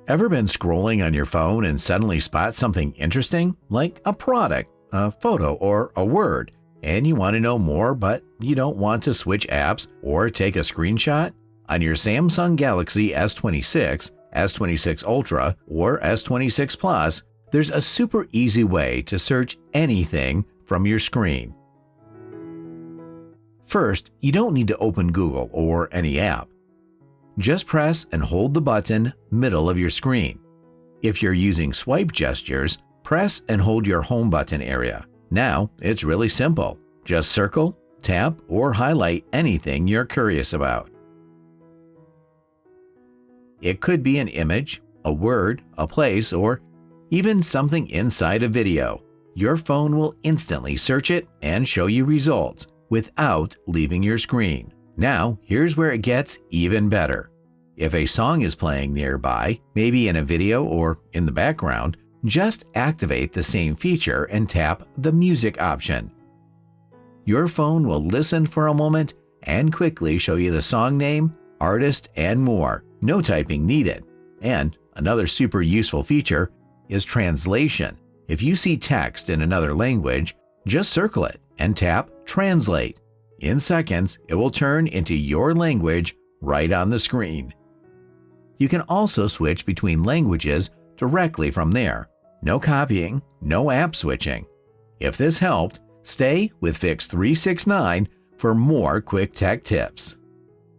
Ever been scrolling on your phone and suddenly spot something interesting, like a product, a photo, or a word, and you want to know more but you don't want to switch apps or take a screenshot? On your Samsung Galaxy S26, S26 Ultra, or S26 Plus, there's a super easy way to search anything from your screen. First, you don't need to open Google or any app. Just press and hold the button middle of your screen. If you're using swipe gestures, press and hold your home button area. Now, it's really simple. Just circle, tap, or highlight anything you're curious about. It could be an image, a word, a place, or even something inside a video. Your phone will instantly search it and show you results without leaving your screen. Now, here's where it gets even better. If a song is playing nearby, maybe in a video or in the background, just activate the same feature and tap the music option. Your phone will listen for a moment and quickly show you the song name, artist, and more. No typing needed. And another super useful feature is translation. If you see text in another language, just circle it and tap Translate. In seconds, it will turn into your language right on the screen. You can also switch between languages directly from there. No copying, no app switching. If this helped, stay with Fix 369 for more quick tech tips.